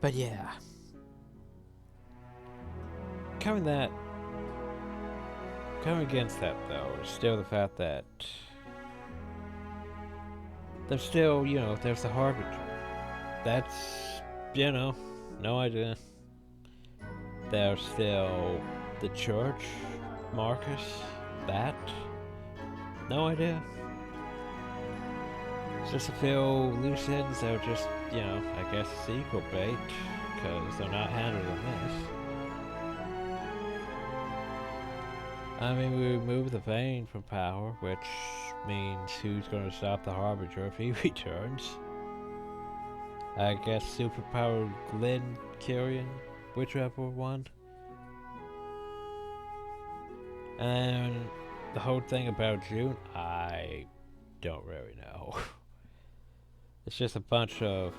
But yeah, coming against that though is still the fact that there's still, there's the Harbinger. That's, no idea. There's still the church, Marcus, that, no idea. It's just a few loose ends that are just, I guess sequel bait, because they're not handling this. I mean, we remove the Vane from power, which means who's going to stop the Harbinger if he returns? I guess superpowered Glenn Kyrian, whichever one. And the whole thing about June, I don't really know. It's just a bunch of...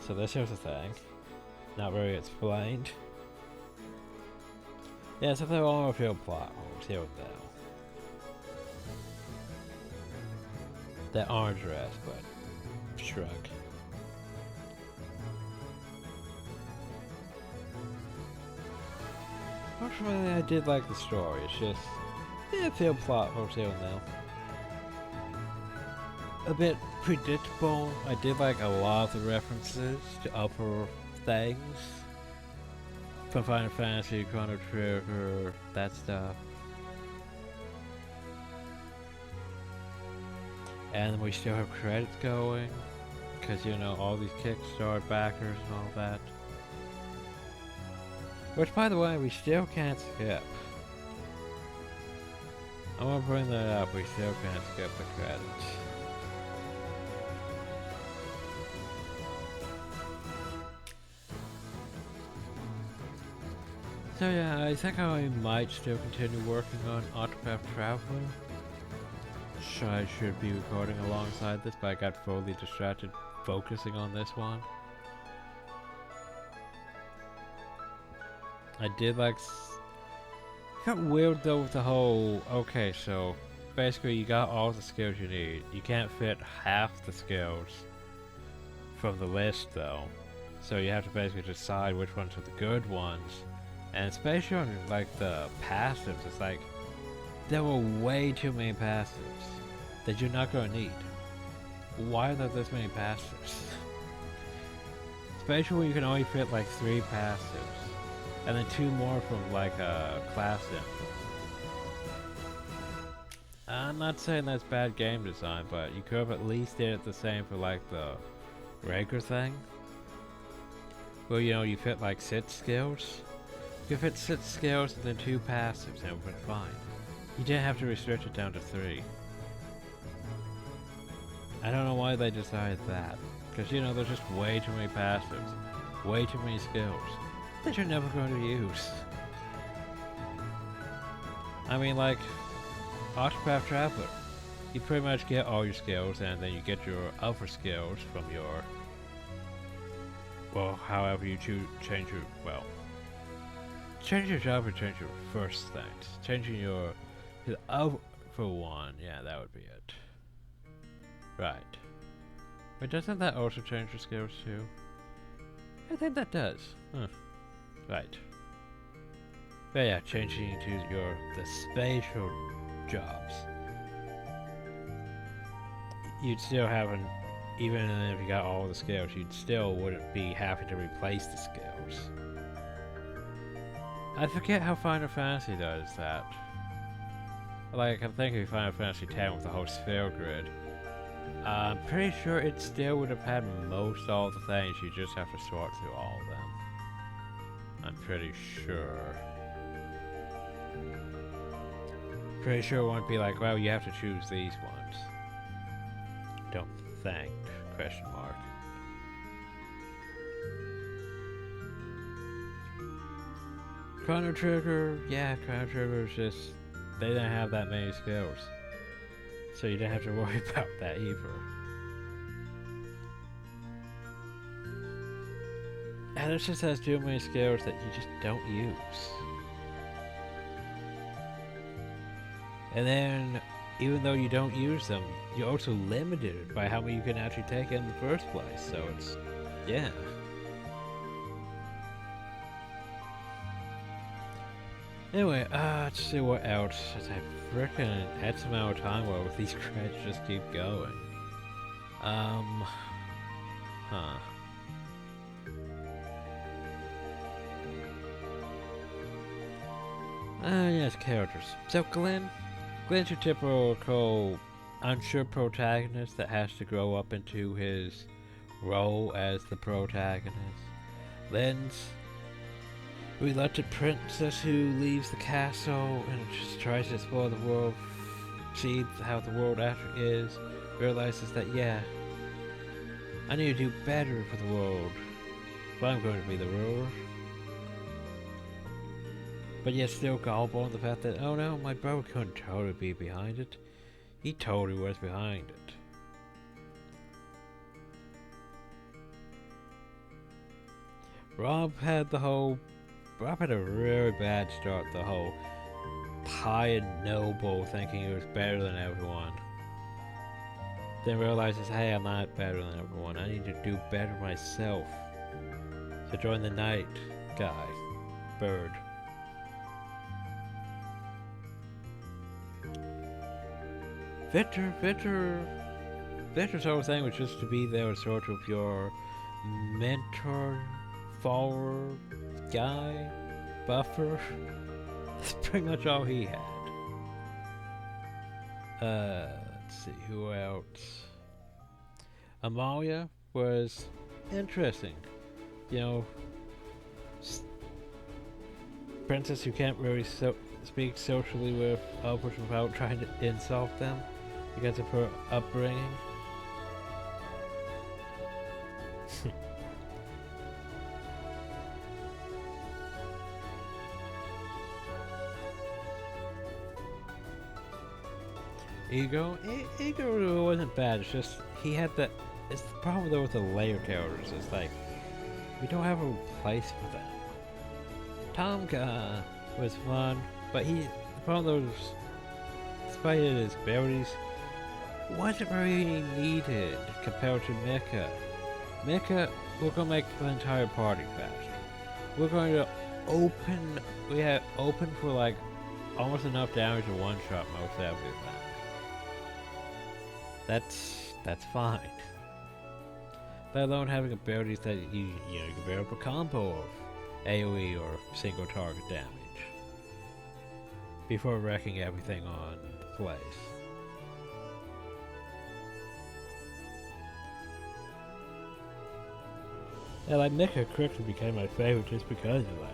So this is the thing. Not really explained. Yeah, so they're all real plot holes here and there. That orange dress, but shrug. Fortunately, I did like the story. It's just, a few plot holes here and there. A bit predictable. I did like a lot of the references to upper things. From Final Fantasy, Chrono Trigger, that stuff. And we still have credits going. Because, all these Kickstarter backers and all that. Which, by the way, we still can't skip. I want to bring that up. We still can't skip the credits. So yeah, I think I might still continue working on Octopath Traveler. I should be recording alongside this, but I got fully distracted focusing on this one. I did like... It got weird though with the whole... Okay, so basically you got all the skills you need. You can't fit half the skills from the list though. So you have to basically decide which ones are the good ones. And especially on like the passives, it's like there were way too many passives that you're not gonna need. Why are there this many passives? Especially when you can only fit like 3 passives. And then 2 more from like a class info. I'm not saying that's bad game design, but you could have at least did it the same for like the regular thing. Well, you fit like 6 skills. You could fit 6 skills and then 2 passives and it would be fine. You didn't have to restrict it down to 3. I don't know why they decided that. Because, there's just way too many passives. Way too many skills. That you're never going to use. I mean, like, Octopath Traveler. You pretty much get all your skills and then you get your other skills from your... Well, however you change your... Well... Change your job or change your first things. Changing your other one, yeah, that would be it. Right. But doesn't that also change your skills too? I think that does. Huh. Right. But yeah, changing to the spatial jobs. You'd still have even if you got all the skills, you'd still wouldn't be having to replace the skills. I forget how Final Fantasy does that. Like, I'm thinking of Final Fantasy X with the whole sphere grid. I'm pretty sure it still would have had most all the things, you just have to sort through all of them. I'm pretty sure. Pretty sure it won't be like, well, you have to choose these ones. Don't think, question mark. Chrono Trigger, yeah, Chrono Trigger is just, they didn't have that many skills. So you didn't have to worry about that either. And it just has too many skills that you just don't use. And then, even though you don't use them, you're also limited by how many you can actually take in the first place. So it's, yeah. Anyway, let's see what else. As I freaking had some amount of time while these credits just keep going. Huh. Yes, characters. So Glenn's your typical unsure protagonist that has to grow up into his role as the protagonist. Lynn's reluctant princess who leaves the castle and just tries to explore the world, see how the world actually is, realizes that, yeah, I need to do better for the world if I'm going to be the ruler. But yet still gullible on the fact that, oh no, my brother couldn't totally be behind it. He totally was behind it. Rob had a really bad start, the whole high and noble, thinking he was better than everyone. Then realizes, hey, I'm not better than everyone. I need to do better myself. So join the night guy, Bird. Victor's whole thing was just to be there as sort of your mentor, follower, guy, buffer. That's pretty much all he had. Let's see, who else? Amalia was interesting. You know, princess who can't really speak socially with others without trying to insult them because of her upbringing. Ego really wasn't bad. It's just he had that. It's the problem though with the layer characters. It's like we don't have a place for them. Tomka was fun, but the problem though was, despite his abilities, wasn't really needed compared to Mika. Mika, we're gonna make the entire party faster. We're going to open. We had open for like almost enough damage to one shot most everything. That's fine. Let alone having abilities that you can build up a combo of AoE or single target damage before wrecking everything on place. Yeah, like Mika quickly became my favorite just because of that.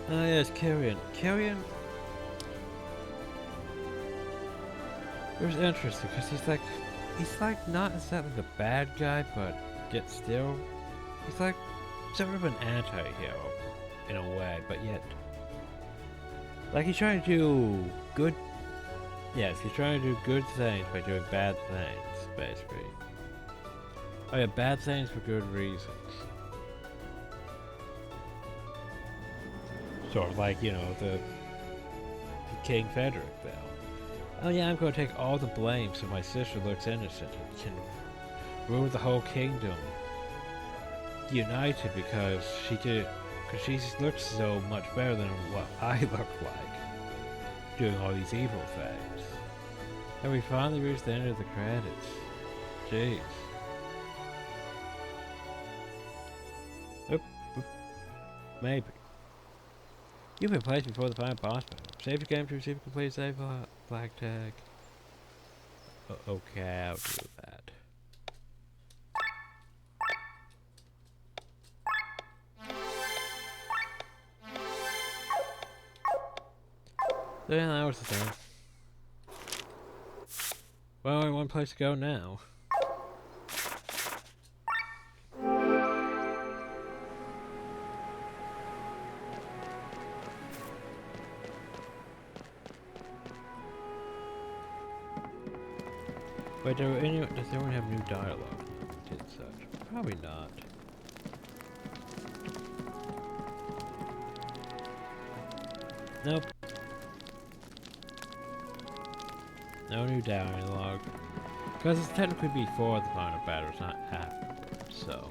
Oh yes, Carrion. Carrion, it was interesting because he's like not exactly the bad guy, but yet still, he's like sort of an anti-hero in a way, but yet, like he's trying to do good. Yes, he's trying to do good things by doing bad things, basically. Oh yeah, bad things for good reasons. Sort of like, the King Frederick, though. Oh yeah, I'm going to take all the blame so my sister looks innocent and can rule the whole kingdom united because she looks so much better than what I look like doing all these evil things. And we finally reached the end of the credits. Jeez. Oop. Maybe. You've been placed before the final boss battle. Save your game to receive a complete save flag tag. Okay, I'll do that. So yeah, that was the thing. Well, only one place to go now. Wait, does anyone have new dialogue? Did such? Probably not. Nope. No new dialogue. Because it's technically before the final battle, it's not after, so.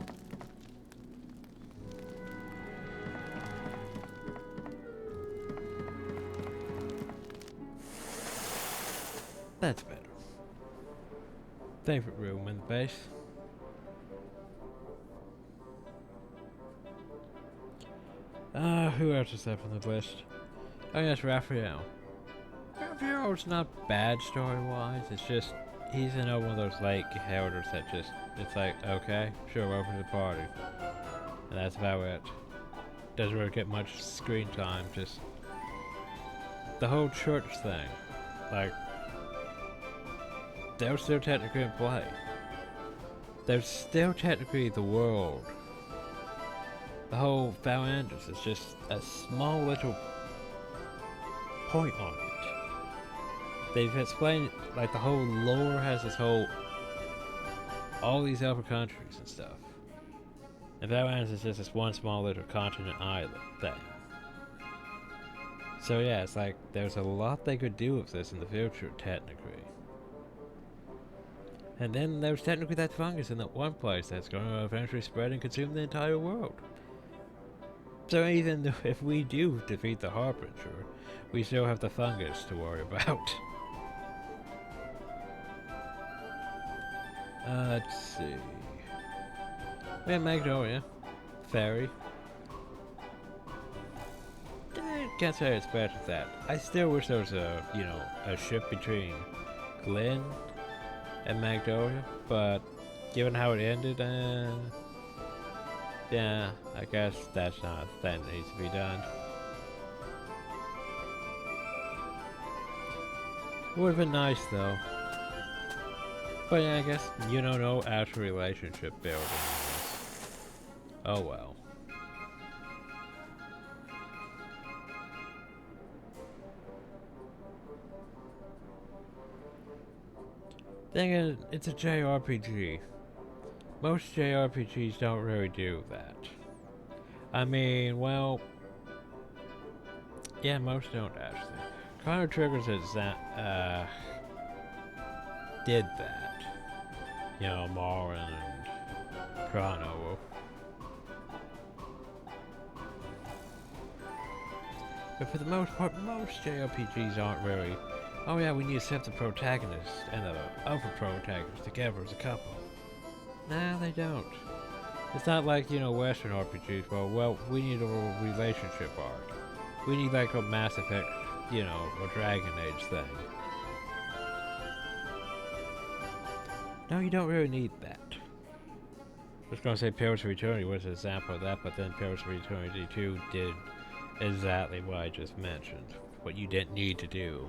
That's better. Favorite room in the base. Who else is left on the list? Oh yes, Raphael. Raphael's not bad story-wise, it's just, he's one of those late characters that just, it's like, okay, sure, welcome to the party. And that's about it. Doesn't really get much screen time, just the whole church thing. Like, they're still technically in play. There's still technically the world. The whole Valandis is just a small little point on it. They've explained, like, the whole lore has this whole, all these other countries and stuff. And Valandis is just this one small little continent island thing. So yeah, it's like, there's a lot they could do with this in the future, technically. And then there's technically that fungus in that one place that's going to eventually spread and consume the entire world. So even if we do defeat the Harbinger, we still have the fungus to worry about. Let's see. We have Magnolia. Fairy. Can't say it's better than that. I still wish there was a, you know, a ship between Glen and Magnolia, but given how it ended, yeah, I guess that's not a thing that needs to be done. It would have been nice though. But yeah, I guess, you know, no actual relationship building in this. Oh well. Thing is, it's a JRPG. Most JRPGs don't really do that. I mean, well, yeah, most don't actually. Chrono Trigger's did that. You know, Marin and Chrono. But for the most part, most JRPGs aren't really, oh yeah, we need to set the protagonist and the other protagonist together as a couple. Nah, they don't. It's not like, you know, Western RPGs, well, we need a relationship arc. We need like a Mass Effect, you know, or Dragon Age thing. No, you don't really need that. I was gonna say Pillars of Eternity was an example of that, but then Pillars of Eternity 2 did exactly what I just mentioned. What you didn't need to do.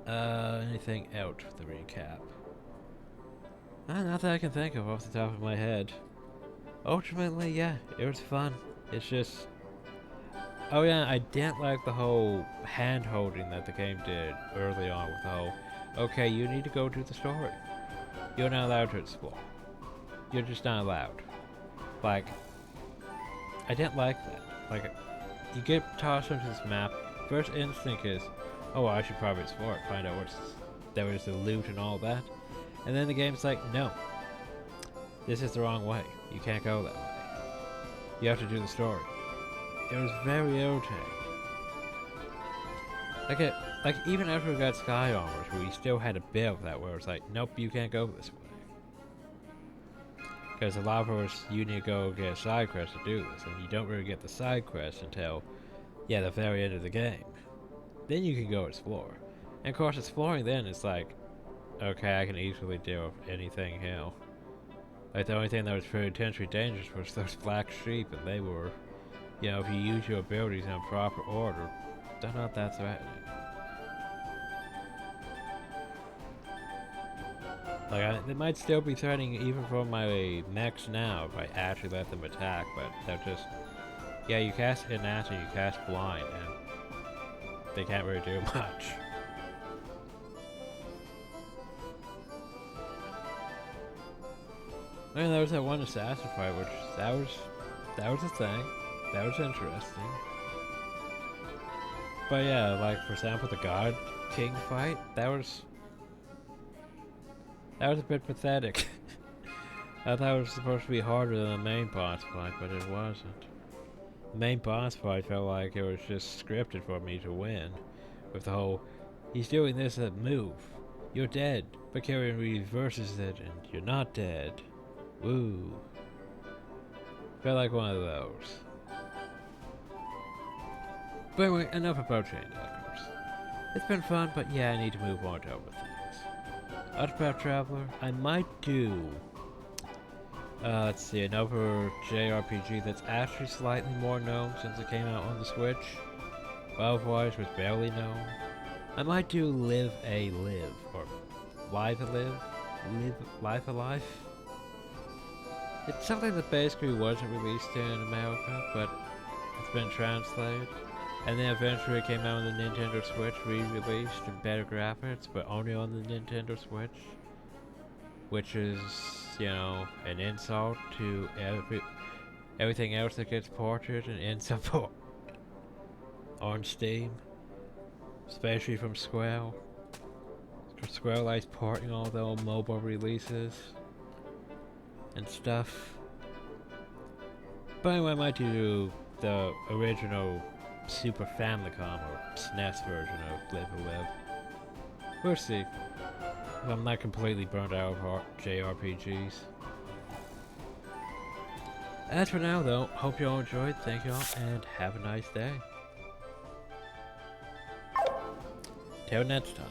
Anything else for the recap? Not that I can think of off the top of my head. Ultimately, yeah, it was fun. It's just... Oh yeah, I didn't like the whole hand-holding that the game did early on with the whole, okay, you need to go do the story. You're not allowed to explore. You're just not allowed. Like, I didn't like that. Like, you get tossed into this map, first instinct is, oh, I should probably explore it, find out what's there is the loot and all that. And then the game's like, no. This is the wrong way. You can't go that way. You have to do the story. It was very irritating. Like even after we got Sky Armors, we still had a bit of that where it's like, nope, you can't go this way. Because a lot of us, you need to go get a side quest to do this, and you don't really get the side quest until, yeah, the very end of the game. Then you can go explore. And of course, exploring then is like, okay, I can easily deal with anything here. Like, the only thing that was potentially dangerous was those black sheep, and they were, you know, if you use your abilities in proper order, they're not that threatening. Like, they might still be threatening even from my mechs now if I actually let them attack, but they're just, yeah, you cast Innate and you cast Blind, and they can't really do much. I mean, there was that one assassin fight, which that was a thing. That was interesting. But yeah, like for example, the God King fight, that was a bit pathetic. I thought it was supposed to be harder than the main boss fight, but it wasn't. The main boss fight felt like it was just scripted for me to win. With the whole, he's doing this move. You're dead. But Carrion reverses it and you're not dead. Woo. Felt like one of those. But anyway, enough about Chain Daggers. It's been fun, but yeah, I need to move on to other things. Octopath Traveler, I might do let's see, another jrpg that's actually slightly more known since it came out on the Switch. But otherwise was barely known. I might do Live a Live, or Live a Live? Life a Life? It's something that basically wasn't released in America, but it's been translated. And then eventually it came out on the Nintendo Switch, re-released in better graphics, but only on the Nintendo Switch. Which is, you know, an insult to everything else that gets ported and insult on Steam. Especially from Square. Square likes porting all their old mobile releases and stuff. But anyway, I might do the original Super Famicom or SNES version of Live a Live. We'll see. I'm not completely burnt out of jrpgs. As for now though, hope you all enjoyed, thank you all, and have a nice day. Till next time.